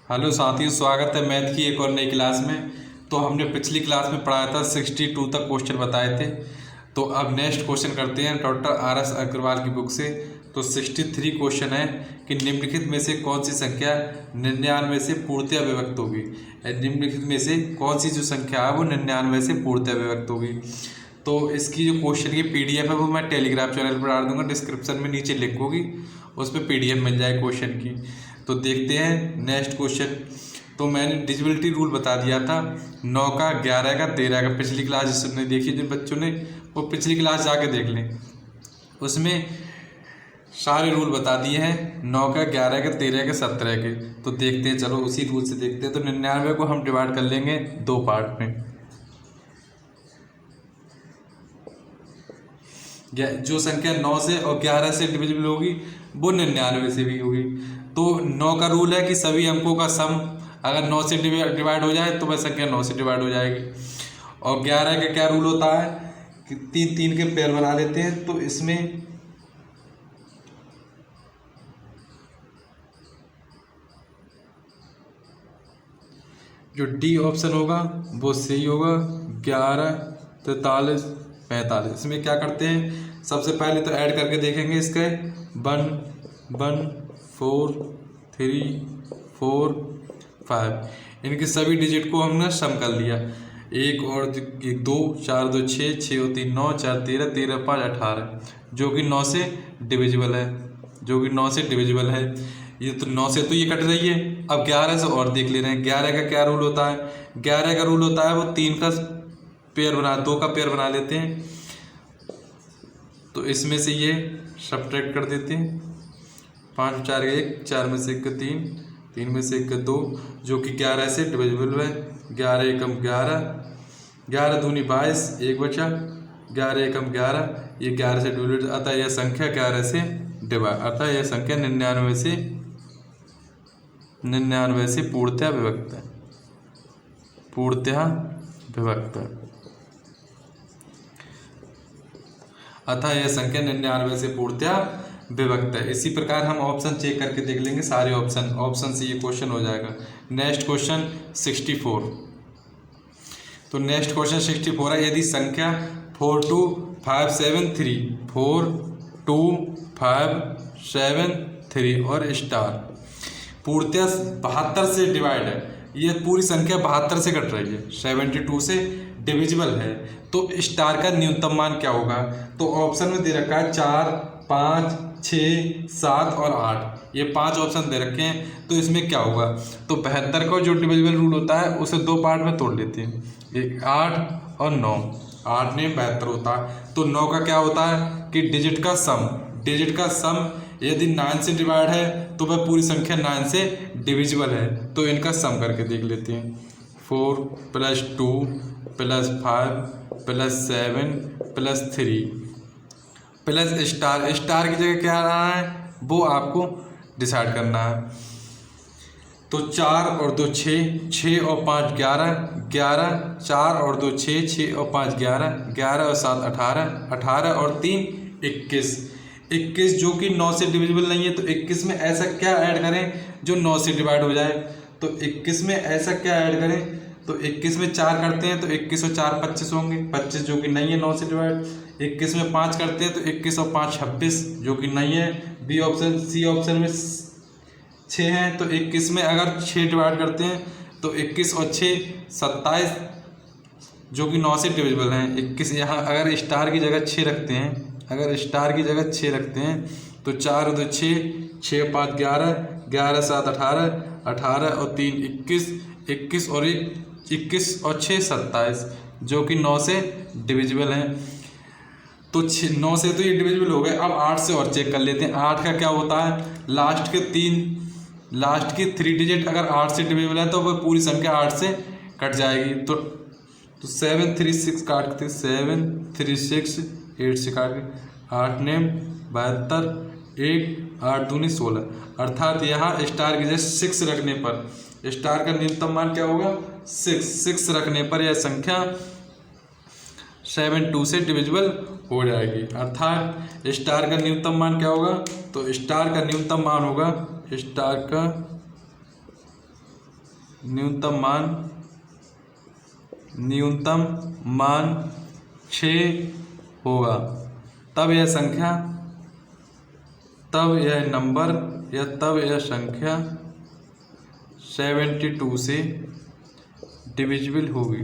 Hello साथियों, स्वागत है मैथ की एक और नई क्लास में। तो हमने पिछली क्लास में पढ़ाया था 62 तक क्वेश्चन बताए थे। तो अब नेक्स्ट क्वेश्चन करते हैं डॉक्टर RS अग्रवाल की बुक से। तो 63 क्वेश्चन है कि निम्नलिखित में से कौन सी संख्या 99 से पूर्णतया विभक्त होगी। निम्नलिखित में से कौन सी जो संख्या है वो 99 से पूर्णतया विभक्त होगी। तो इसकी जो क्वेश्चन की PDF है वो मैं टेलीग्राम चैनल पर डाल दूंगा, डिस्क्रिप्शन में नीचे लिंक होगी, उस पर PDF मिल जाए क्वेश्चन की। तो देखते हैं नेक्स्ट क्वेश्चन। तो मैंने डिविजिबिलिटी रूल बता दिया था 9 का, 11 का, 13 का। पिछली क्लास जिसने देखी, जिन बच्चों ने, वो पिछली क्लास जाके देख लें, उसमें सारे रूल बता दिए हैं 9 का, 11 का, 13 के, 17 के। तो देखते हैं, चलो उसी रूल से देखते हैं। तो 99 को हम डिवाइड कर लेंगे दो पार्ट में। जो संख्या 9 से और 11 से डिविजिबल होगी वो 99 से भी होगी। तो 9 का रूल है कि सभी अंकों का सम अगर 9 से डिवाइड हो जाए तो वह संख्या 9 से डिवाइड हो जाएगी। और 11 का क्या रूल होता है कि 3 3 के पेयर बना लेते हैं। तो इसमें जो डी ऑप्शन होगा वो सही होगा। 11, 43, 45। इसमें क्या करते हैं, सबसे पहले तो ऐड करके देखेंगे इसके 1 1 4 3 4 5। इनके सभी डिजिट को हमने सम कर लिया। 1 और 2, 4 2 6, 6 और 3 9, 4 13, 13 5 18, जो कि 9 से डिविजिबल है, जो कि 9 से डिविजिबल है। ये तो 9 से तो ये कट रही है। अब 11 से और देख ले रहे हैं। 11 का क्या रूल होता है, 11 का रूल होता है वो 3 का पेयर बना, 2 का पेयर बना लेते हैं। तो इसमें से ये सब्ट्रैक्ट कर देते हैं। 5 4 1, 4 में से 1 3, 3 में से 1 2, जो कि 11 से डिविजिबल है। 11 एकम 11, 11 दूनी 22, 1 बचा। 11 एकम 11, ये 11 से डिविजिबल, अतः यह संख्या 11 से डिवाइड, अतः यह संख्या 99 से पूर्णतया विभक्त है, पूर्णतया विभक्त है। अतः यह संख्या 99 से पूर्णतया विभक्त है। इसी प्रकार हम ऑप्शन चेक करके देख लेंगे, सारे ऑप्शन से ये क्वेश्चन हो जाएगा। Next question 64। तो नेक्स्ट क्वेश्चन 64 है, यदि संख्या 4 2 5 7 3 4 2 5 7 3 और स्टार पूर्णतया 72 से डिवाइड है, ये पूरी संख्या 72 से कट रही है, 72 से डिविजिबल है, तो स्टार का न्यूनतम मान क्या होगा। तो ऑप्शन में दे रखा है 4 5 6 7 और 8, ये 5 ऑप्शन दे रखे हैं। तो इसमें क्या होगा, तो 72 का जो डिविजिबल रूल होता है उसे दो पार्ट में तोड़ लेते हैं, एक 8 और 9। 8 ने 72 होता है। तो 9 का क्या होता है कि डिजिट का सम यदि 9 से डिवाइड है तो वह पूरी संख्या 9 से डिविजिबल है। तो इनका सम करके देख लेते हैं। 4 + 2 + 5 + 7 + 3 प्लस स्टार की जगह क्या आ रहा है वो आपको डिसाइड करना है। तो 4 और 2 6, 6 और 5 11, 11, 4 और 2 6, 6 और 5 11, 11 और 7 18, 18 और 3 21, 21 जो कि 9 से डिविजिबल नहीं है। तो 21 में ऐसा क्या ऐड करें जो 9 से डिवाइड हो जाए। तो 21 में ऐसा क्या ऐड करें, तो 21 में 4 करते हैं तो 21 और 4 25 होंगे, 25 जो कि नहीं है 9 से डिवाइड। 21 में 5 करते हैं तो 21 और 5 26, जो कि नहीं है। बी ऑप्शन, सी ऑप्शन में 6 हैं, तो 21 में अगर 6 डिवाइड करते हैं तो 21 और 6 27, जो कि 9 से डिविजिबल हैं। 21 यहाँ अगर स्टार की जगह 6 रखते हैं, अगर स्टार की जगह 6 रखते हैं तो 4 और 2 6, 6 5 11, 11 7 18, 18 और 3 21, 21 और 21 और 6 27, जो कि 9 से डिविजिबल हैं। तो 9 से तो ये डिविजिबल हो गए। अब 8 से और चेक कर लेते हैं। 8 का क्या होता है, लास्ट के 3 डिजिट अगर 8 से डिविजिबल है तो वह पूरी संख्या 8 से कट जाएगी। तो 7 3 6 काटते, 7 3 6 8 से काट के 8 ने 72, 1 8 दूनी 16, अर्थात यहाँ स्टार की जगह 6 रखने पर स्टार का न्यूनतम मान क्या होगा, 6 रखने पर यह संख्या 72 से डिविजिबल हो जाएगी। अर्थात स्टार का न्यूनतम मान क्या होगा, तो स्टार का न्यूनतम मान होगा, स्टार का न्यूनतम मान 6 होगा, तब यह संख्या 72 से डिविजिबल होगी।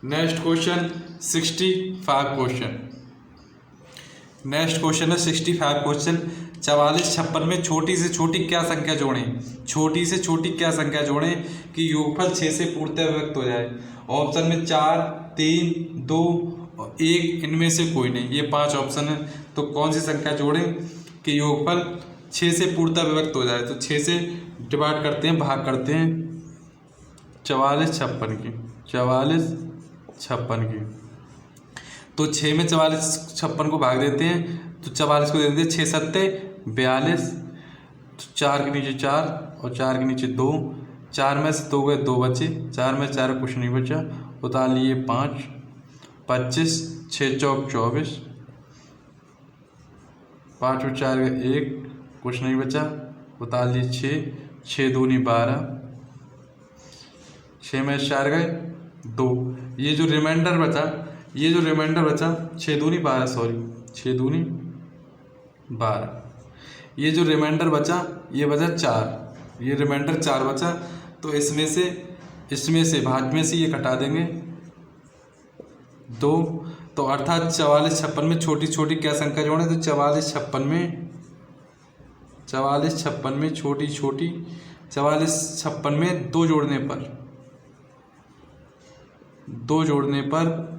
Next question 65 question. Next question है 65 क्वेश्चन। 44-56 में छोटी से छोटी क्या संख्या जोड़ें कि योगफल 6 से पूर्णतः व्यक्त हो जाए। ऑप्शन में 4, 3, 2 और 1, इनमें से कोई नहीं। ये 5 ऑप्शन है, तो कौन सी संख्या जोड़ें कि योगफल 6 से पूर्णतः व्यक्त हो जाए। तो 6 से डिवाइड करते हैं, भाग करते हैं 44-56 की। तो 6 में 44-56 को भाग देते हैं, तो 44 को दे देते हैं 6 सत्ते 42, 4 के नीचे 4 और 4 के नीचे 2, 4 में से 2 गए 2 बचे, 4 में 4 कुछ नहीं बचा, उतार लिए 5, 25, 6 चौक 24, 5 और 4 गए 1, कुछ नहीं बचा, उतार लिए 6, 6 दूनी 12, 6 में 4 गए 2। ये जो रिमाइंडर बचा 6 दूनी 12, 6 दूनी 12। ये जो रिमाइंडर बचा ये बचा 4, ये रिमाइंडर 4 बचा। तो इसमें से भाग में से ये घटा देंगे 2। तो अर्थात 44-56 में छोटी छोटी क्या संख्या जोड़े, तो 44-56 में छोटी छोटी 44-56 में 2 जोड़ने पर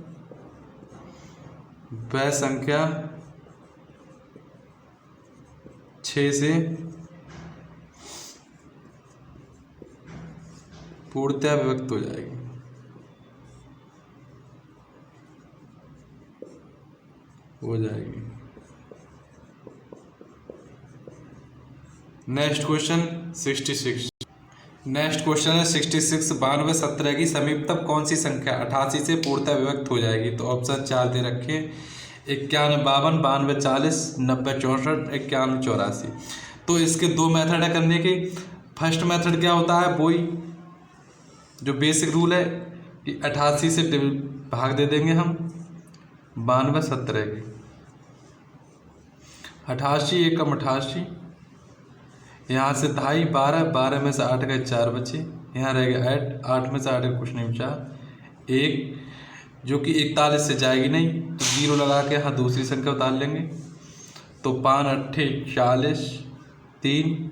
वह संख्या 6 से पूर्णतः व्यक्त हो जाएगी। Next question 66। नेक्स्ट क्वेश्चन है 66। 92, 17 की समीपतम कौन सी संख्या 88 से पूर्णतः विभक्त हो जाएगी। तो ऑप्शन 4 दे रखे 51, 52, 92, 40, 90, 64, 51, 84। तो इसके 2 मेथड है करने के। फर्स्ट मेथड क्या होता है, वही जो बेसिक रूल है कि 88 से भाग दे देंगे हम 92, 17 की। 88 एकम 88, यहाँ से 2.5, 12, 12 में से 8 गए 4 बचे, यहाँ रह गया 8, 8 में से 8 कुछ नहीं बचा 1, जो कि 41 से जाएगी नहीं, तो 0 लगा के यहाँ दूसरी संख्या उतार लेंगे। तो 5 8 40, 3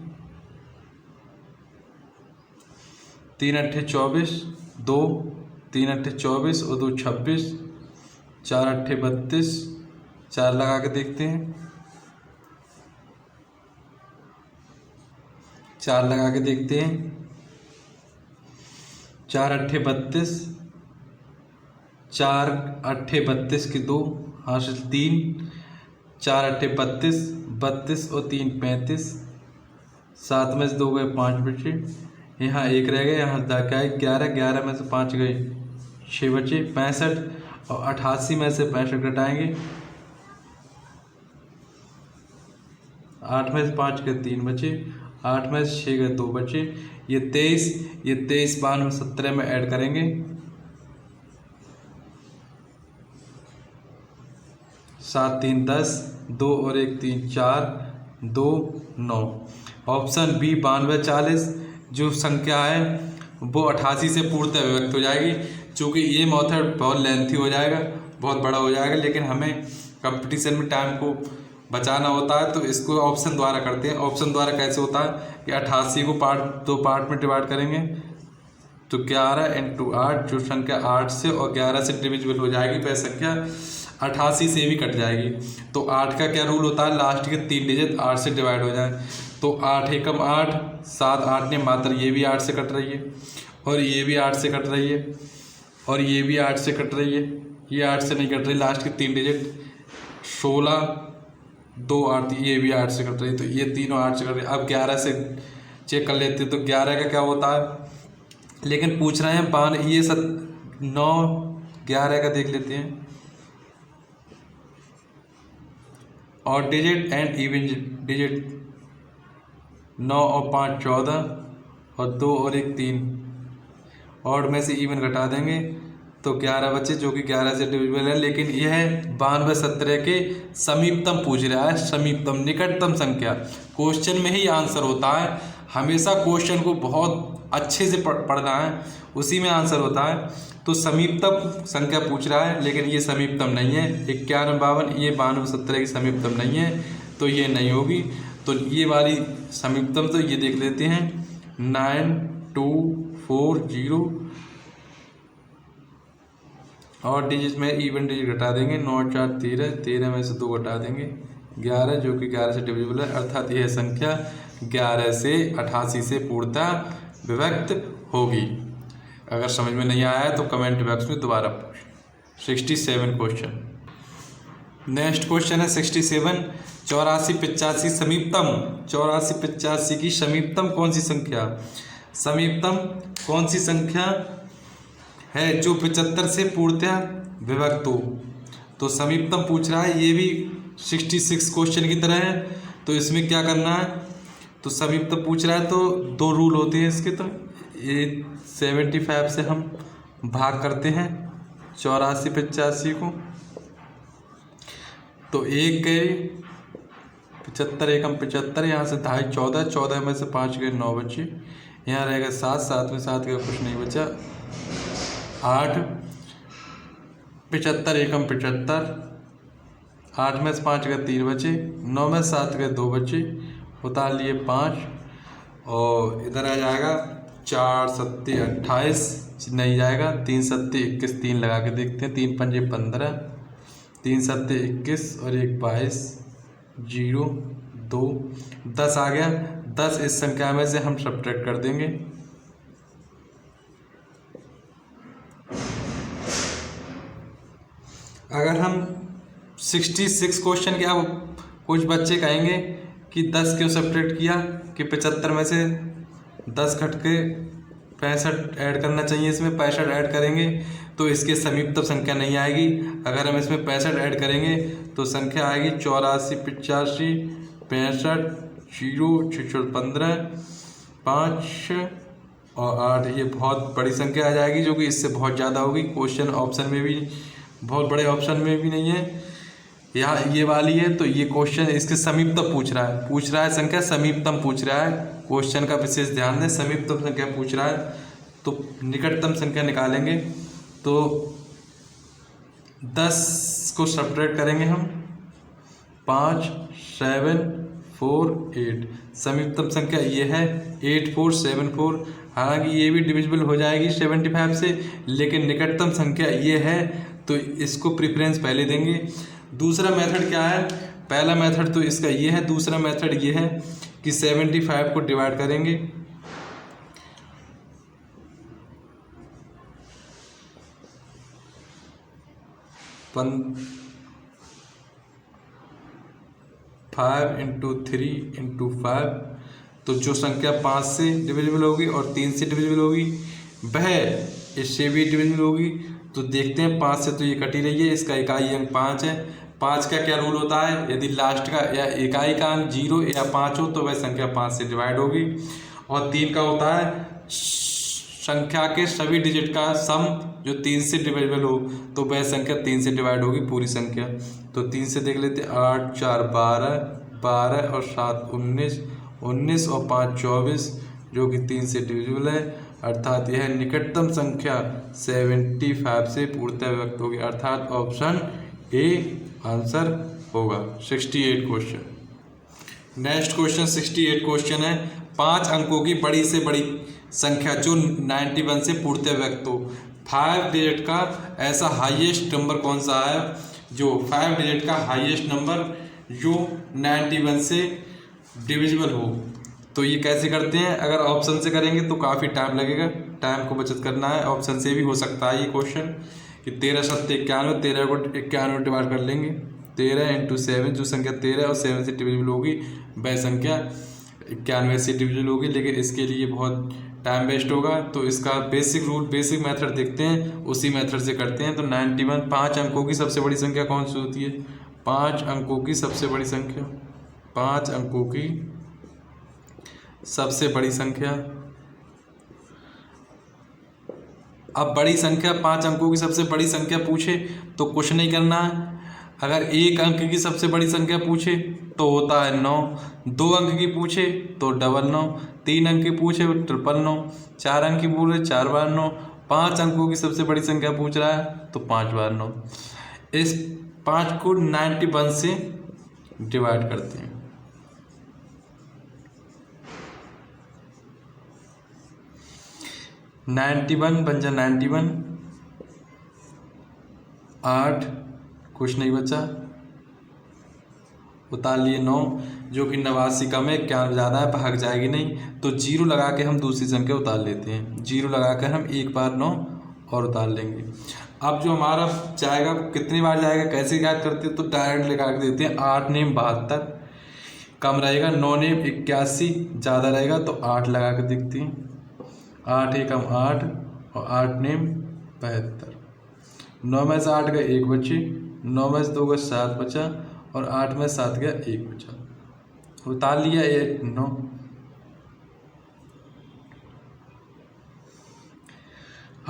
3 8 24, 2 3 8 24 और 2 26, 4 8 32, 4 लगा के देखते हैं, 4 लगा के देखते हैं, 4 8 32, 4 8 32 की 2 हासिल 3, 4 8 32, 32 और 3 35, 7 में से 2 गए 5 बचे, यहाँ 1 रह गए, यहाँ क्या है 11, 11 में से 5 गए 6 बचे 65, और 88 में से 65 घटाएंगे, 8 में से 5 गए 3 बचे, 8 में से 6 गए 2 बचे, ये 23, 92 17 में ऐड करेंगे, 7 3 10, 2 और 1 3 4, 2 9। ऑप्शन बी 92 40 जो संख्या है वो 88 से पूर्णतः विभक्त हो जाएगी। चूँकि ये मेथड बहुत लेंथी हो जाएगा, बहुत बड़ा हो जाएगा, लेकिन हमें कंपटीशन में टाइम को बचाना होता है, तो इसको ऑप्शन द्वारा करते हैं। ऑप्शन द्वारा कैसे होता है कि 88 को दो पार्ट में डिवाइड करेंगे, तो 11 × 8 जो संख्या 8 से और 11 से डिविजिबल हो जाएगी, वह संख्या 88 से भी कट जाएगी। तो 8 का क्या रूल होता है, लास्ट के 3 डिजिट 8 से डिवाइड हो जाए, तो 8 एकम 8, 7 8 ने मात्र ये भी 8 से कट रही है, और ये भी 8 से कट रही है, और ये भी 8 से कट रही है, ये 8 से नहीं कट रही, लास्ट के 3 डिजिट 16 2 8, ये भी 8 से कट रही है, तो ये तीनों 8 से कट रही है। अब 11 से चेक कर लेते हैं, तो 11 का क्या होता है, लेकिन पूछ रहे हैं 9 11 का देख लेते हैं। और डिजिट एंड इवन डिजिट 9 और 5 14 और 2 और 1 3, और में से इवन घटा देंगे तो 11 बचे, जो कि 11 से डिविजिबल है। लेकिन यह 92 17 के समीपतम पूछ रहा है, समीपतम निकटतम संख्या। क्वेश्चन में ही आंसर होता है, हमेशा क्वेश्चन को बहुत अच्छे से पढ़ना है, उसी में आंसर होता है। तो समीपतम संख्या पूछ रहा है, लेकिन ये समीपतम नहीं है। 51 52 ये 92 17 की समीपतम नहीं है, तो ये नहीं होगी। तो ये वाली समीपतम तो ये देख लेते हैं 9 2 4 0, और डिजिट में इवन डिजिट घटा देंगे 9 4 13, 13 में से 2 घटा देंगे 11, जो कि 11 से डिविजिबल है। अर्थात यह संख्या 11 से 88 से पूर्णतः विभक्त होगी। अगर समझ में नहीं आया है तो कमेंट बॉक्स में दोबारा पूछ। 67 क्वेश्चन। नेक्स्ट क्वेश्चन है 67, 84 85 समीपतम। 84 85 की समीपतम कौन सी संख्या? समीपतम कौन सी संख्या है जो 75 से पूर्णतः विभक्त हो? तो समीपतम पूछ रहा है, ये भी 66 क्वेश्चन की तरह है। तो इसमें क्या करना है, तो समीपतम पूछ रहा है तो 2 रूल होते हैं इसके। तो ये 75 से हम भाग करते हैं 84 85 को, तो 1 गए 75 एकम 75, यहाँ से 2.5 14, 14 में से 5 गए 9 बचे, यहाँ रहेगा 7, 7 में 7 का कुछ नहीं बचा 8, 75 एकम 75, 8 में से 5 गए 3 बचे, 9 में 7 गए 2 बचे, उतार लिए 5, और इधर आ जाएगा 4 7 28 नहीं जाएगा, 3 7 21, 3 लगा के देखते हैं, 3 पंजे 15, 3 7 21 और 1 22, 0 2 10 आ गया। 10 इस संख्या में से हम सब्ट्रैक्ट कर देंगे, अगर हम 66 क्वेश्चन के, अब कुछ बच्चे कहेंगे कि 10 क्यों सब्ट्रैक्ट किया, कि 75 में से 10 घट के 65 ऐड करना चाहिए, इसमें 65 ऐड करेंगे तो इसके समीपतम संख्या नहीं आएगी। अगर हम इसमें 65 ऐड करेंगे तो संख्या आएगी 84 85 65 0 6 15 5 और 8। ये बहुत बड़ी संख्या आ जाएगी, जो कि इससे बहुत ज़्यादा होगी। क्वेश्चन ऑप्शन में भी बहुत बड़े ऑप्शन में भी नहीं है, यहाँ ये वाली है। तो ये क्वेश्चन इसके समीपतम पूछ रहा है संख्या समीपतम पूछ रहा है। क्वेश्चन का विशेष ध्यान दें, समीपतम संख्या पूछ रहा है तो निकटतम संख्या निकालेंगे। तो 10 को सब्ट्रैक्ट करेंगे हम, 5 7 4 8, समीपतम संख्या ये है 8 4 7 4। हालांकि ये भी डिविजिबल हो जाएगी 75 से, लेकिन निकटतम संख्या ये है तो इसको प्रेफरेंस पहले देंगे। दूसरा मेथड क्या है, पहला मेथड तो इसका ये है, दूसरा मेथड ये है कि 75 को डिवाइड करेंगे, फाइव इंटू 3 इंटू 5, तो जो संख्या 5 से डिविजिबल होगी और 3 से डिविजिबल होगी वह इससे भी डिविजिबल होगी। तो देखते हैं, 5 से तो ये कटी रही है, इसका इकाई अंक 5 है। 5 का क्या रूल होता है, यदि लास्ट का या इकाई का अंक 0 या 5 हो तो वह संख्या 5 से डिवाइड होगी। और 3 का होता है संख्या के सभी डिजिट का सम जो 3 से डिविजिबल हो तो वह संख्या 3 से डिवाइड होगी पूरी संख्या। तो 3 से देख लेते, 8 4 12, 12 और 7 19, 19 और 5 24, जो कि 3 से डिविजिबल है। अर्थात यह निकटतम संख्या 75 से पूर्णतः विभक्त होगी, अर्थात ऑप्शन ए आंसर होगा। 68 क्वेश्चन। नेक्स्ट क्वेश्चन 68 क्वेश्चन है, 5 अंकों की बड़ी से बड़ी संख्या जो 91 से पूर्णतः विभक्त हो। 5 डिजिट का ऐसा हाईएस्ट नंबर कौन सा है, जो 5 डिजिट का हाईएस्ट नंबर जो 91 से डिविजिबल हो। तो ये कैसे करते हैं, अगर ऑप्शन से करेंगे तो काफ़ी टाइम लगेगा, टाइम को बचत करना है। ऑप्शन से भी हो सकता है ये क्वेश्चन कि 13 7 91, 13 को 91 डिवाइड कर लेंगे, 13 इंटू 7, जो संख्या 13 और 7 से डिविजिबल होगी वह संख्या 91 से डिविजिबल होगी। लेकिन इसके लिए बहुत टाइम वेस्ट होगा, तो इसका बेसिक रूल, बेसिक मेथड देखते हैं, उसी मेथड से करते हैं। तो 91 5 अंकों की सबसे बड़ी संख्या कौन सी होती है, 5 अंकों की सबसे बड़ी संख्या, 5 अंकों की सबसे बड़ी संख्या। अब बड़ी संख्या 5 अंकों की सबसे बड़ी संख्या पूछे तो कुछ नहीं करना है। अगर 1 अंक की सबसे बड़ी संख्या पूछे तो होता है 9, 2 अंक की पूछे तो 99, 3 अंक की पूछे तो 999, 4 अंक की पूछे 4 बार 9, 5 अंकों की सबसे बड़ी संख्या पूछ रहा है तो 5 बार 9। इस 5 को 91 से डिवाइड करते हैं। नाइन्टी वन बन जा 91, 8 कुछ नहीं बचा, उतार लिए 9, जो कि 89 कम है, 91 ज़्यादा है, भाग जाएगी नहीं, तो 0 लगा के हम दूसरी संख्या उतार लेते हैं। 0 लगा कर हम एक बार 9 और उतार लेंगे। अब जो हमारा जाएगा कितनी बार जाएगा, कैसे याद करते हैं, तो डायरेक्ट लगा के देते हैं। 8 नेम 72, कम रहेगा 9 नेम 81, ज़्यादा रहेगा तो 8 लगा के देखते हैं। 8 एकम 8 और 8 नेम 72। 9 में से 8 गए 1 बचे, 9 में से 2 गए 7 बचा और 8 में 7 गया 1 बचा, उतार लिया 9।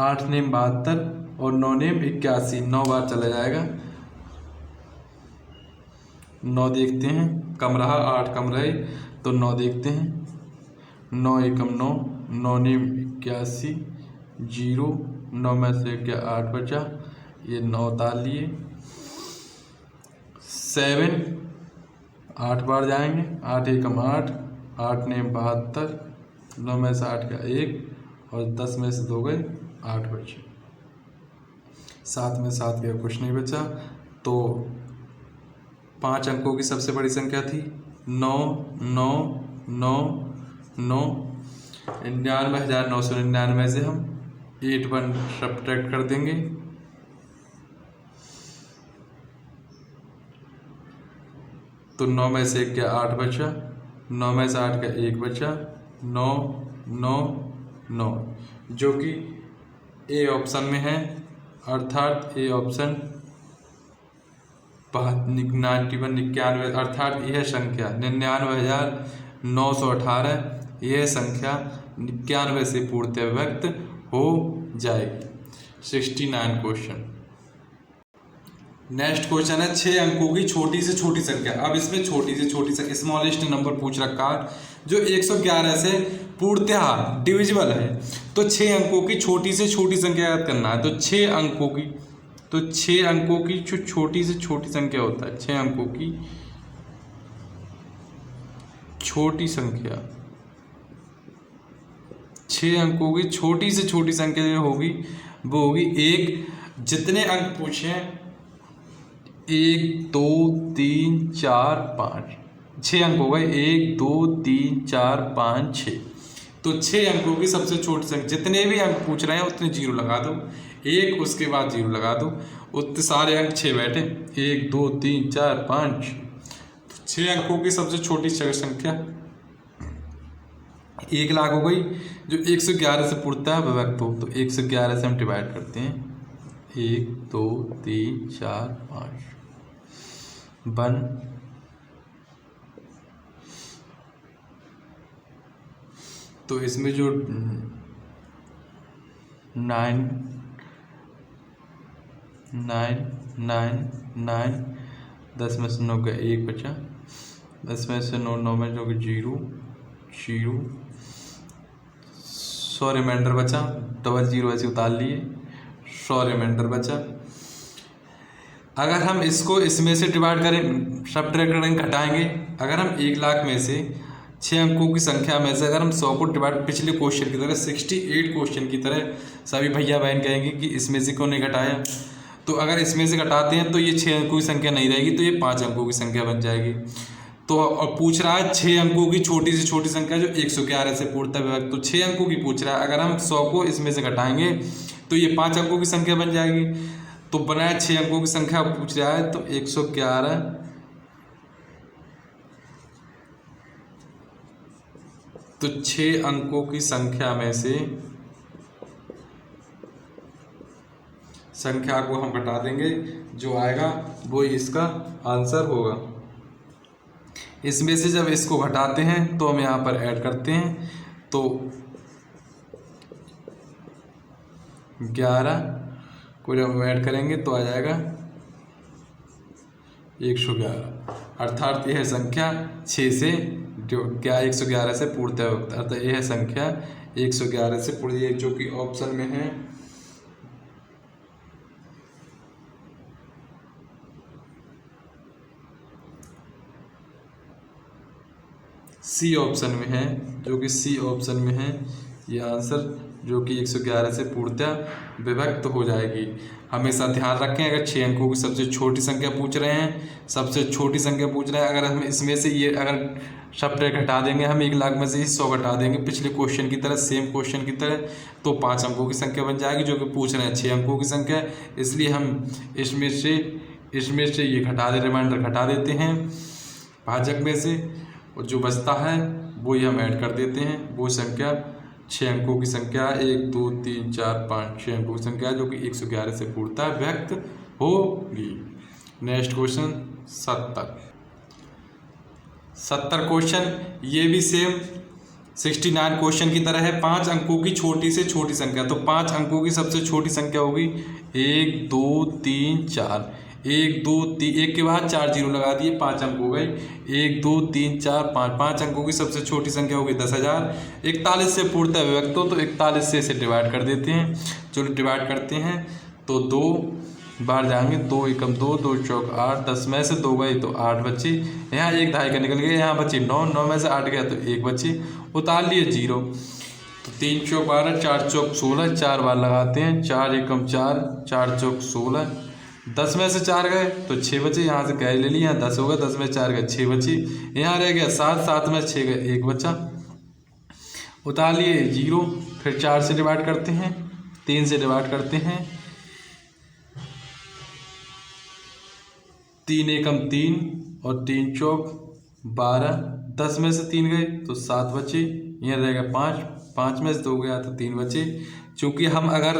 8 नेम 72 और 9 नेम 81, 9 बार चला जाएगा। 9 देखते हैं, कम रहा, 8 कम रहे तो 9 देखते हैं। 9 एकम 9, 9 नेम 81, 0, 9 में से क्या 8 बचा, ये 9 उतार लिए। 7 8 बार जाएंगे, 8 एकम 8, 8 नेम 72, 9 में से 8 का 1 और 10 में से 2 गए 8 बचे। 7 में 7 गया, कुछ नहीं बचा, तो 5 अंकों की सबसे बड़ी संख्या थी 9 9 9 9। 99,999 से हम 81 सब्ट्रैक्ट कर देंगे, तो 9 में से क्या 8 बचा, 9 में से 8 का 1 बचा, 9 9 9, जो कि ए ऑप्शन में है, अर्थात ए ऑप्शन 91 अर्थात यह संख्या 99,918 यह संख्या 91 से पूर्णतः व्यक्त हो जाएगी। 69 क्वेश्चन। नेक्स्ट क्वेश्चन है 6 अंकों की छोटी से छोटी संख्या। अब इसमें छोटी से छोटी संख्या स्मॉलेस्ट नंबर पूछ रखा है जो 111 से पूर्णतः डिविजिबल है, तो 6 अंकों की छोटी से छोटी संख्या याद करना है। तो 6 अंकों की जो छोटी से छोटी संख्या होता है, 6 अंकों की छोटी संख्या, 6 अंकों की छोटी से छोटी संख्या जो होगी वो होगी 1। जितने अंक पूछे 1 2 3 4 5, 6 अंक हो गए, 1 2 3 4 5 6, तो 6 अंकों की सबसे छोटी संख्या, जितने भी अंक पूछ रहे हैं उतने 0 लगा दो, 1 उसके बाद 0 लगा दो, उतने सारे अंक 6 बैठे, 1 2 3 4 5 6, तो 6 अंकों की सबसे छोटी संख्या 1 लाख हो गई, जो 111 से पूर्णतः विभक्त हो, तो 111 से हम डिवाइड करते हैं, 1 2 3 4 5 1, तो इसमें जो 9 9 9 9, 10 में से 9 का 1 बचा, 10 में से 9 9 में जो कि 0 0, 100 रिमाइंडर बचा, डबल 0 ऐसे उतार लिए, 100 रिमाइंडर बचा। अगर हम इसको इसमें से डिवाइड करें, सब्ट्रैक्ट करेंगे, घटाएंगे, अगर हम 1 लाख में से 6 अंकों की संख्या में से अगर हम 100 को डिवाइड, पिछले क्वेश्चन की तरह 68 क्वेश्चन की तरह सभी भैया बहन कहेंगे कि इसमें से क्यों नहीं घटाया, तो अगर इसमें से घटाते हैं तो ये 6 अंकों की संख्या नहीं रहेगी, तो ये 5 अंकों की संख्या बन जाएगी। तो और पूछ रहा है 6 अंकों की छोटी से छोटी संख्या जो 111 से पूर्णतः विभक्त, तो 6 अंकों की पूछ रहा है, अगर हम 100 को इसमें से घटाएंगे तो ये 5 अंकों की संख्या बन जाएगी। तो बनाया 6 अंकों की संख्या पूछ रहा है, तो 111 तो 6 अंकों की संख्या में से संख्या को हम घटा देंगे, जो आएगा वो इसका आंसर होगा। इसमें से जब इसको घटाते हैं तो हम यहाँ पर ऐड करते हैं, तो 11 को जब हम ऐड करेंगे तो आ जाएगा 111, अर्थात यह संख्या 6 से जो क्या 111 से पूर्णतः विभक्त, अर्थात यह संख्या 111 से पूरी, जो कि ऑप्शन में है सी ऑप्शन में है, जो कि सी ऑप्शन में है ये आंसर, जो कि 111 से पूर्णतः विभक्त हो जाएगी। हमेशा ध्यान रखें, अगर 6 अंकों की सबसे छोटी संख्या पूछ रहे हैं, सबसे छोटी संख्या पूछ रहे हैं, अगर हम इसमें से ये अगर सब्ट्रैक्ट घटा देंगे, हम 1 लाख में से 100 घटा देंगे पिछले क्वेश्चन की तरह, सेम क्वेश्चन की तरह, तो 5 अंकों की संख्या बन जाएगी, जो कि पूछ रहे हैं 6 अंकों की संख्या। इसलिए हम इसमें से ये घटा दे, रिमाइंडर घटा देते हैं भाजक में से, और जो बचता है वो ही हम ऐड कर देते हैं। वो संख्या 6 अंकों की संख्या 1 2 3 4 5 6 अंकों की संख्या, जो कि 111 से पूर्णतः व्यक्त होगी। नेक्स्ट क्वेश्चन 70 क्वेश्चन, ये भी सेम 69 क्वेश्चन की तरह है। 5 अंकों की छोटी से छोटी संख्या, तो 5 अंकों की सबसे छोटी संख्या होगी 1 2 3 4, 1 2 3, 1 के बाद 4 जीरो लगा दिए, 5 अंक हो गए, 1 2 3 4 5, 5 अंकों की सबसे छोटी संख्या होगी 10,000। 41 से पूर्णतः विभक्त हो तो 41 से इसे डिवाइड कर देते हैं। चलो डिवाइड करते हैं तो 2 बाहर जाएंगे, 2 एकम 2, 2 चौक 8, 10 में से 2 गए तो 8 बचे, यहाँ 1 ढाई का निकल गया, यहाँ बची 9, 9 में से 8 गया तो 1 बची, उतार लिए 0, तो 3 चौक 12, 4 चौक 16, 4 बार लगाते हैं, 4 एकम 4, 4 चौक 16, 10 में से 4 गए तो 6 बचे, यहाँ से कैरी ले लिया, 10 हो गया, 10 में 4 गए 6 बची, यहाँ रह गया 7, 7 में 6 गए 1 बचा, उतार लिए 0, फिर 4 से डिवाइड करते हैं, 3 से डिवाइड करते हैं, 3 एकम 3 और 3 चौक 12, 10 में से 3 गए तो 7 बचे, यहाँ रहेगा 5, 5 में से 2 गया तो 3 बचे। चूँकि हम अगर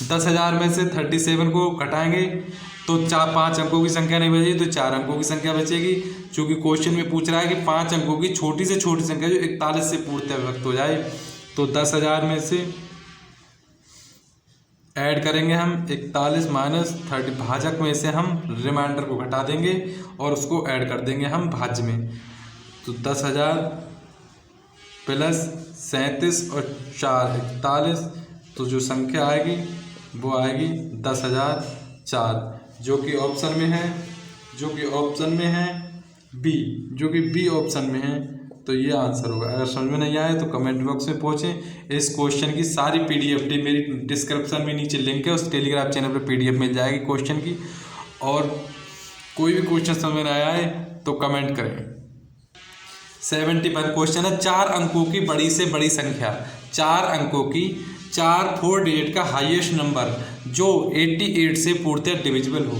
10,000 में से 37 को घटाएंगे तो 5 अंकों की संख्या नहीं बचेगी, तो 4 अंकों की संख्या बचेगी। चूँकि क्वेश्चन में पूछ रहा है कि 5 अंकों की छोटी से छोटी संख्या जो 41 से पूर्णतः विभक्त हो जाए, तो 10,000 में से ऐड करेंगे हम 41 माइनस 30, भाजक में से हम रिमाइंडर को घटा देंगे और उसको ऐड कर देंगे हम भाज्य में, तो 10,000 प्लस 37 और 4 41, तो जो संख्या आएगी वो आएगी 10,004, जो कि ऑप्शन में है, बी, जो कि बी ऑप्शन में है, तो ये आंसर होगा। अगर समझ में नहीं आए तो कमेंट बॉक्स में पूछें। इस क्वेश्चन की सारी PDF मेरी डिस्क्रिप्शन में नीचे लिंक है, उस टेलीग्राम चैनल पर PDF मिल जाएगी क्वेश्चन की, और कोई भी क्वेश्चन समझ में नहीं आए तो कमेंट करें। 71 क्वेश्चन है, 4 अंकों की बड़ी से बड़ी संख्या, 4 अंकों की 4 डिजिट का हाईएस्ट नंबर जो 88 से पूर्णतः डिविजिबल हो।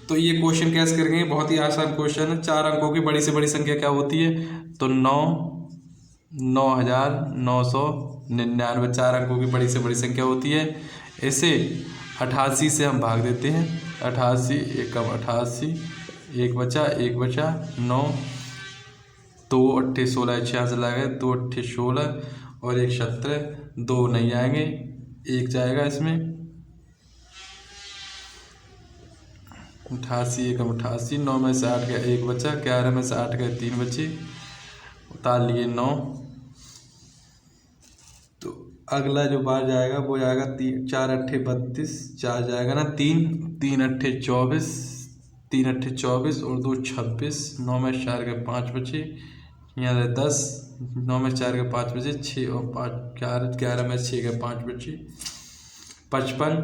तो ये क्वेश्चन कैसे करेंगे, बहुत ही आसान क्वेश्चन है। 4 अंकों की बड़ी से बड़ी संख्या क्या होती है, तो 9,999, 4 अंकों की बड़ी से बड़ी संख्या होती है। इसे 88 से हम भाग देते हैं, 88 एकम 88, 1 बचा 9, 2 8 16, 6 से लगे 2 8 16 और 1 17, 2 नहीं आएंगे, 1 जाएगा इसमें, 88 एकम 88, 9 में से 8 गया 1 बचा, 11 में से 8 गए 3 बचे, उतार लिए 9। तो अगला जो बार जाएगा वो जाएगा 4 8 32, 4 जाएगा ना 3 3 8 24, 3 8 24 और 2 26, 9 में 4 गए 5 बचे, यहाँ रहे 10, 9 में 4 गए 5 बचे, 6 और 5 11 में 6 गए 5 बचे, 55।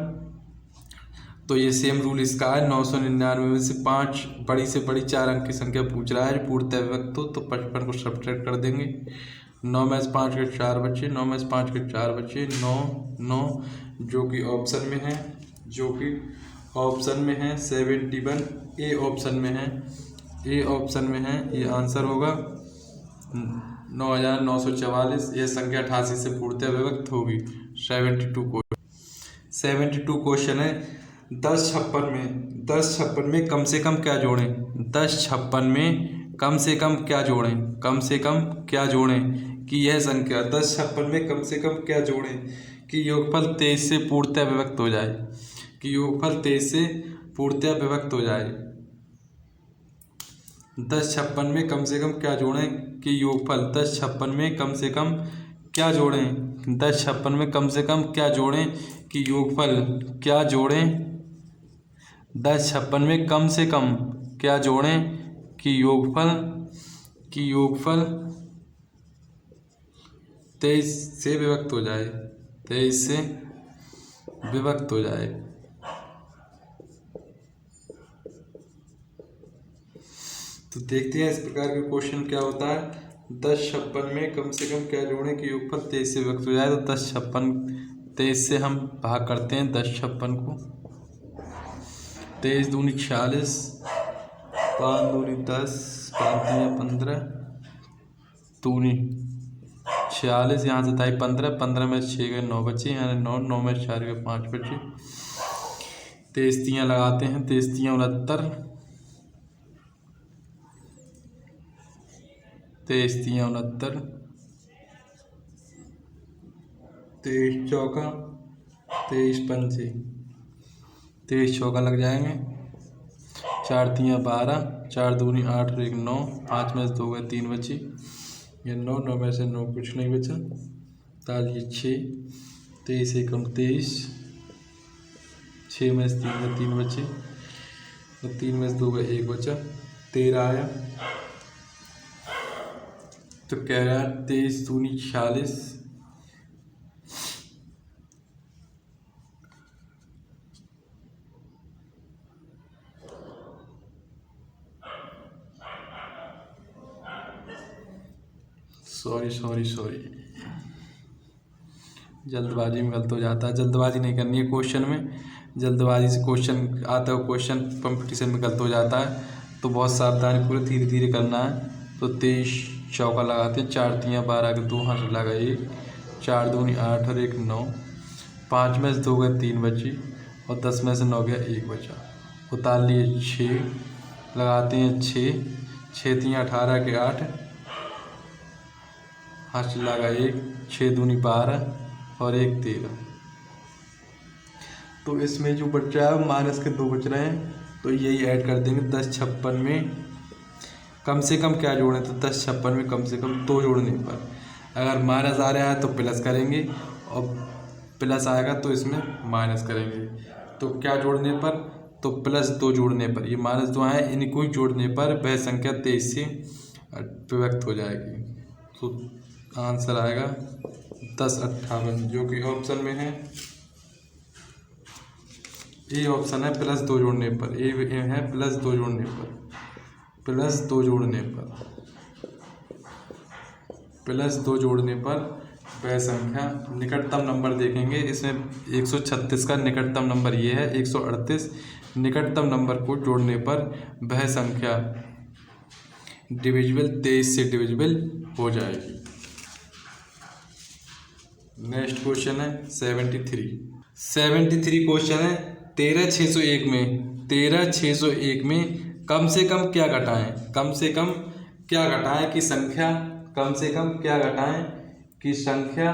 तो ये सेम रूल इसका है, 999 में से 5 बड़ी से बड़ी 4 अंक की संख्या पूछ रहा है पूर्णतः विभक्त हो, तो 55 को सब्ट्रैक्ट कर देंगे। 9 में से 5 के 4 बचे, 9 में से 5 के 4 बचे, 9 9, जो कि ऑप्शन में है, 71 ए ऑप्शन में है, ये आंसर होगा 9,944। यह संख्या 88 से पूर्णतः विभक्त होगी। 72 क्वेश्चन है, 10 56 में कम से कम क्या जोड़ें? 10 56 में कम से कम क्या जोड़ें? कम से कम क्या जोड़ें कि यह संख्या 10 56 में कम से कम क्या जोड़ें कि योगफल 23 से पूर्णतः विभक्त हो जाए, कि योगफल 23 से पूर्णतः विभक्त हो जाए। 10 56 में कम से कम क्या जोड़ें कि योगफल 10 56 में कम से कम क्या जोड़ें? 10 56 में कम से कम क्या जोड़ें कि योगफल क्या जोड़ें? 10 56 में कम से कम क्या जोड़ें कि योगफल 23 से विभक्त हो जाए, 23 से विभक्त हो जाए। तो देखते हैं इस प्रकार का क्वेश्चन क्या होता है। 10 56 में कम से कम क्या जोड़ें कि योगफल 23 से विभक्त हो जाए। तो 10 56 23 से हम भाग करते हैं 10 56 को। 23 दूनी 46, 5 दूनी 10, 5 दूनी 15, दूनी 46, यहाँ से था 15, 15 में 6 गए 9 बचे, यानी 9, 9 में 4 गए 5 बचे। 23 तियाँ लगाते हैं, 23 तियाँ 69, 23 तियाँ 69, 23 चौका 23 पंचे, 23 चौका लग जाएंगे। 4 तियाँ 12, 4 दूनी 8 और 1 9, 5 में से 2 गए 3 बची, ये 9, 9 में से 9 कुछ नहीं बचा, ताली 6, 23 एकम 23, 6 में से 3 गए 3 बचे और 3 में से 2 गए 1 बचा, 13 आया। तो कह रहा है 23 दूनी 46, सॉरी जल्दबाजी में गलत हो जाता है। जल्दबाजी नहीं करनी है क्वेश्चन में, जल्दबाजी से क्वेश्चन आता है, क्वेश्चन कंपटीशन में गलत हो जाता है। तो बहुत सावधानी पूरे धीरे धीरे करना है। तो 23 चौका लगाते हैं, 4 तियाँ 12 के 2 हाथ लगा 1, 4 दूनी 8 और 1 9, 5 में से 2 गए 3 बची और 10 में से 9 गया 1 बचा, उतार लिए 6, लगाते हैं 6, 6 तियाँ 18 के 8, हाथ लगा 1, 6 दूनी 12 और 1 13। तो इसमें जो बच रहा है माइनस के 2 बच रहे हैं, तो यही ऐड कर देंगे। 10 56 में कम से कम क्या जोड़ें? तो 10 56 में कम से कम 2 जोड़ने पर, अगर माइनस आ रहा है तो प्लस करेंगे और प्लस आएगा तो इसमें माइनस करेंगे। तो क्या जोड़ने पर? तो +2 जोड़ने पर। ये -2 है, इनको ही जोड़ने पर वह संख्या 23 से विभक्त हो जाएगी। तो आंसर आएगा 1058, जो कि ऑप्शन में है ए ऑप्शन है, +2 जोड़ने पर। ए है +2 जोड़ने पर, +2 जोड़ने पर, +2 जोड़ने पर वह संख्या। निकटतम नंबर देखेंगे इसमें 136 का निकटतम नंबर ये है, 138 निकटतम नंबर को जोड़ने पर वह संख्या डिविजिबल 23 से डिविजिबल हो जाएगी। नेक्स्ट क्वेश्चन है 73 क्वेश्चन है। 13601 में कम से कम क्या घटाएं? कम से कम क्या घटाएं कि संख्या, कम से कम क्या घटाएं कि संख्या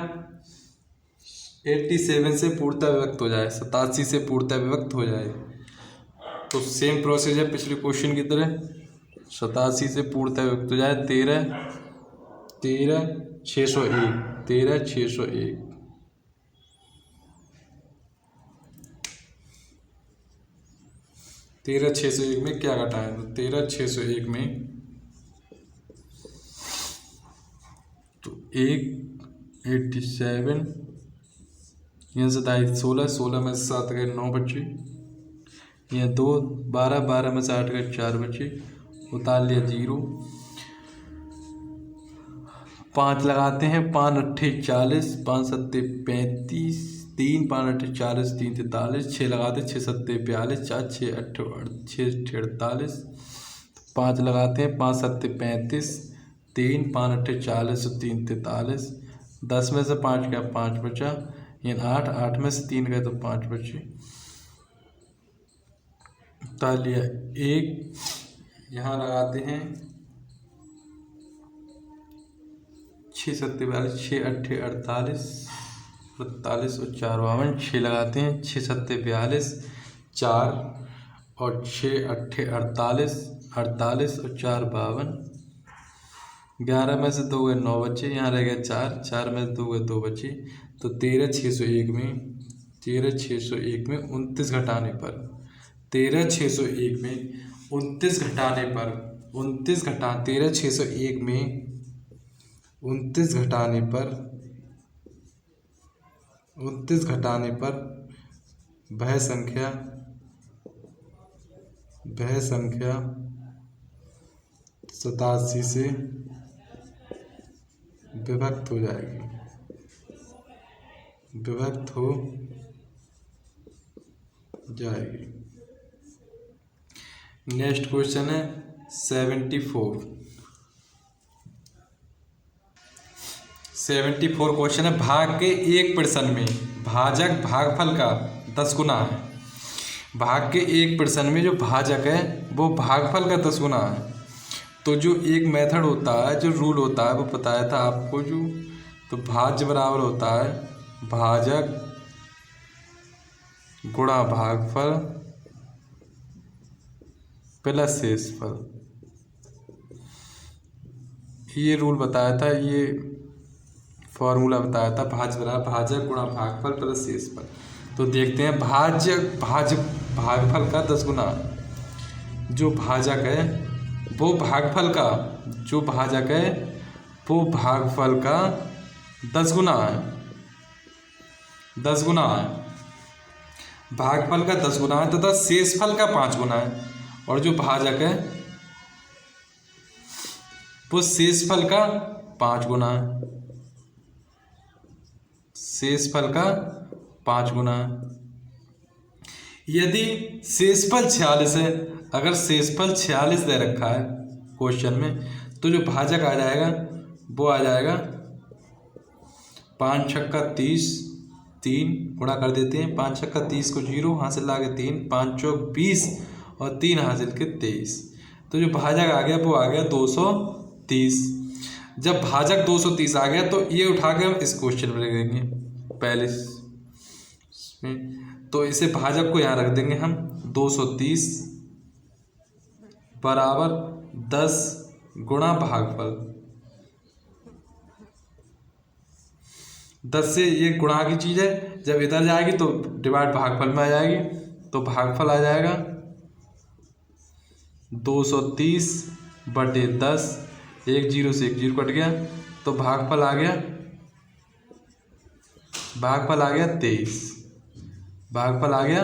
87 से पूर्णतः विभक्त हो जाए, 87 से पूर्णतः विभक्त हो जाए। तो सेम प्रोसेस है पिछले क्वेश्चन की तरह, 87 से पूर्णतः विभक्त हो जाए। 13601, 13601, 13601 में क्या घटाएं? तो 13601 में तो 87, यहाँ से 16, 16 में से 7 गए 9 बचे, यहाँ 2, 12, 12 में से 8 गए 4 बचे, उतार लिया 0, 5 लगाते हैं, 5 अट्ठे 40, 5 सत्ते 35, 3 5 अट्ठे 40, 3 43, 6 लगाते, 6 सत्ते 42, 4 6 अट्ठे 48, 5 लगाते हैं, 5 सत्ते 35, 3 5 अट्ठे 40 और 3 43, 10 में से 5 गया 5 बचा, यानी 8, 8 में से 3 गए तो 5 बचे, तालिया 1, यहाँ लगाते हैं 6 7 42, 6 8 48, 48 और 4 52, 6 लगाते हैं, 6 7 42, 4 और 6 8 48, 48 और 4 52, 11 में से 2 गए 9 बचे, यहाँ रह गया 4, 4 में से 2 गए 2 बचे, तो 13 601 में 29 घटाने पर 13 601 में 29 घटाने पर 13 601 में 29 घटाने पर वह संख्या 87 से विभक्त हो जाएगी, नेक्स्ट क्वेश्चन है 74 क्वेश्चन है। भाग के एक पर्सन में भाजक भागफल का 10 गुना है। भाग के एक पर्सन में जो भाजक है वो भागफल का 10 गुना है। तो जो एक मेथड होता है, जो रूल होता है, वो बताया था आपको, जो तो भाज्य बराबर होता है भाजक गुणा भागफल प्लस शेषफल। ये रूल बताया था, ये फॉर्मूला बताया था, भाज्य बराबर भाजक गुणा भागफल प्लस शेषफल। तो देखते हैं भागफल का 10 गुना, जो भाजक है वो भागफल का, जो भाजक है वो भागफल का 10 गुना है, 10 गुना है, भागफल का 10 गुना है तथा शेषफल का 5 गुना है। और जो भाजक है वो शेषफल का 5 गुना है, शेषफल का 5 गुना है। यदि शेषफल 46 है, अगर शेषफल 46 दे रखा है क्वेश्चन में, तो जो भाजक आ जाएगा वो आ जाएगा 5 छक्का 30, 3 गुणा कर देते हैं, 5 छक्का 30 को 0 हासिल ला के 3, 5 चौक 20 और 3 हासिल के 23। तो जो भाजक आ गया वो आ गया 230। जब भाजक 230 आ गया तो ये उठा के हम इस क्वेश्चन में रख देंगे पहले में, तो इसे भाजक को यहाँ रख देंगे हम 230 बराबर 10 गुणा भागफल। 10 से ये गुणा की चीज़ है, जब इधर जाएगी तो डिवाइड भागफल में आ जाएगी, तो भागफल आ जाएगा 230 बटे 10, 1 0 से 1 0 कट गया, तो भागफल आ गया 23, भागफल आ गया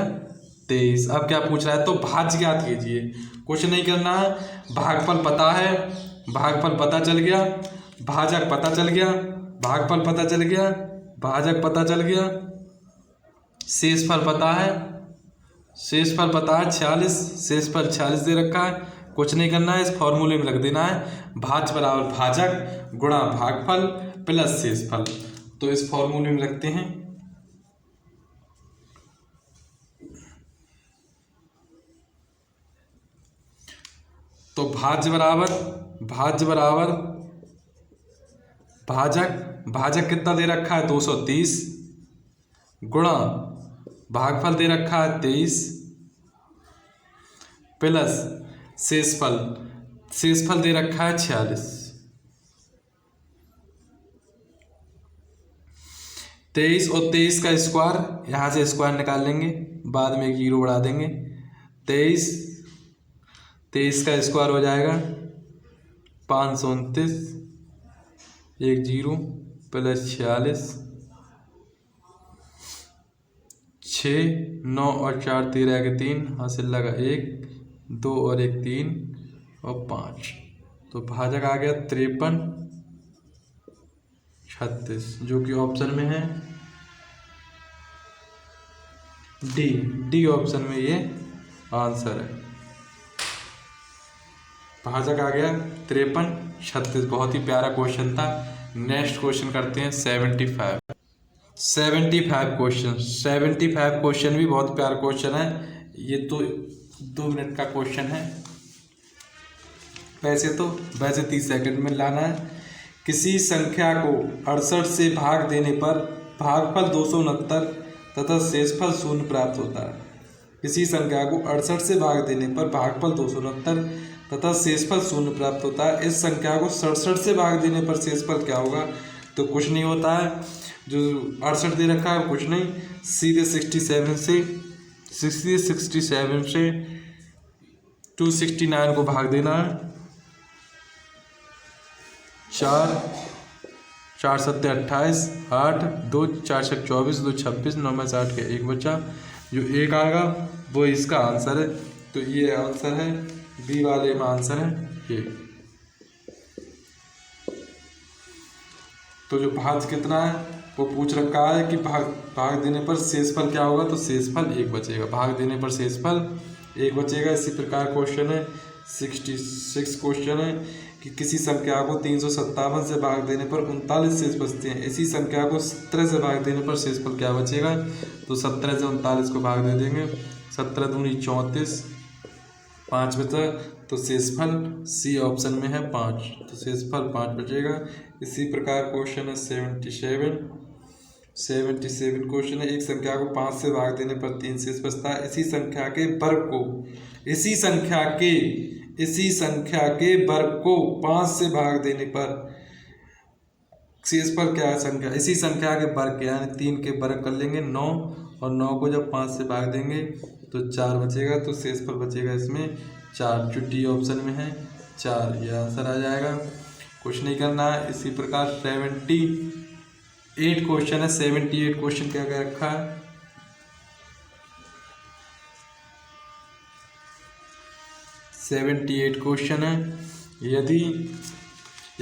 23। अब क्या पूछ रहा है, तो भाज्य ज्ञात कीजिए। कुछ नहीं करना है, भागफल पता है, भागफल पता चल गया, भाजक पता चल गया, भागफल पता चल गया, भाजक पता चल गया, शेषफल पता है, शेषफल पता है 46, शेषफल 46 दे रखा है। कुछ नहीं करना है, इस फॉर्मूले में रख देना है भाज्य बराबर भाजक गुणा भागफल प्लस शेषफल। तो इस फॉर्मूले में रखते हैं, तो भाज्य बराबर भाजक कितना दे रखा है 230 गुणा भागफल दे रखा है 23 प्लस शेषफल दे रखा है 46। 23 और 23 का स्क्वायर, यहाँ से स्क्वायर निकाल लेंगे, बाद में 1 0 बढ़ा देंगे। 23 का स्क्वायर हो जाएगा 529, 1 0 प्लस 46, 6 9 और 4 13 के 3 हासिल लगा 1 2 और 1 3 और 5। तो भाजक आ गया 53 36, जो कि ऑप्शन में है डी ऑप्शन में ये आंसर है। भाजक आ गया 53 36। बहुत ही प्यारा क्वेश्चन था। नेक्स्ट क्वेश्चन करते हैं 75 क्वेश्चन भी बहुत प्यारा क्वेश्चन है। ये तो 2 मिनट का क्वेश्चन है। वैसे 30 सेकंड में लाना है। किसी संख्या को 68 से भाग देने पर भागफल 269 तथा शेषफल 0 प्राप्त होता है। किसी संख्या को 68 से भाग देने पर भागफल 269 तथा शेषफल 0 प्राप्त होता है। इस संख्या को 67 से भाग देने पर शेषफल क्या होगा? तो कुछ नहीं होता है, जो 68 दे रखा है कुछ नहीं, सीधे 67 से 269 को भाग देना है। 4 7 28, 8 2 4 6 24, 2 26, 9 में 60 का 1 बचा, जो 1 आएगा वो इसका आंसर है। तो ये आंसर है, बी वाले में आंसर है ये। तो जो भाज्य कितना है वो पूछ रखा है कि भाग देने पर शेषफल क्या होगा? तो शेषफल 1 बचेगा, भाग देने पर शेषफल 1 बचेगा। इसी प्रकार क्वेश्चन है 66 क्वेश्चन है कि किसी संख्या को 357 से भाग देने पर 39 शेष बचते हैं। इसी संख्या को 17 से भाग देने पर शेषफल क्या बचेगा? तो 17 से 39 को भाग दे देंगे, 17 दूनी 34, 5 बचा, तो शेषफल सी ऑप्शन में है 5, तो शेषफल 5 बचेगा। इसी प्रकार क्वेश्चन है 77 क्वेश्चन है। एक संख्या को 5 से भाग देने पर 3 शेष बचता है। इसी संख्या के वर्ग को 5 से भाग देने पर शेषफल क्या है? संख्या, इसी संख्या के वर्ग यानी 3 के वर्ग कर लेंगे 9, और 9 को जब 5 से भाग देंगे तो 4 बचेगा, तो शेषफल बचेगा इसमें 4, जो डी ऑप्शन में है 4, ये आंसर आ जाएगा। कुछ नहीं करना है। इसी प्रकार 78 क्वेश्चन है। 78 क्वेश्चन क्या क्या रखा है? 78 क्वेश्चन है। यदि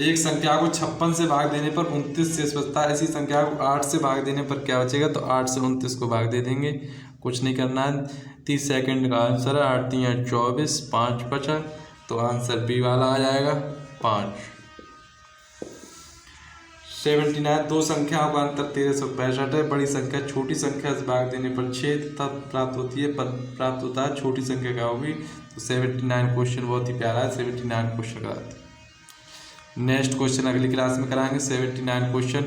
एक संख्या को 56 से भाग देने पर 29 शेष बचता है, इसी संख्या को 8 से भाग देने पर क्या बचेगा? तो 8 से 29 को भाग दे देंगे, कुछ नहीं करना है। 30 सेकंड का आंसर है। 8 3 24, 5 बचा, तो आंसर बी वाला आ जाएगा 5। 79 दो संख्याओं का अंतर 1365 है। बड़ी संख्या छोटी संख्या से भाग देने पर 6 तथा प्राप्त होता है। छोटी संख्या क्या होगी? तो 79 क्वेश्चन बहुत ही प्यारा है। 79 क्वेश्चन का नेक्स्ट क्वेश्चन अगली क्लास में कराएंगे। 79 क्वेश्चन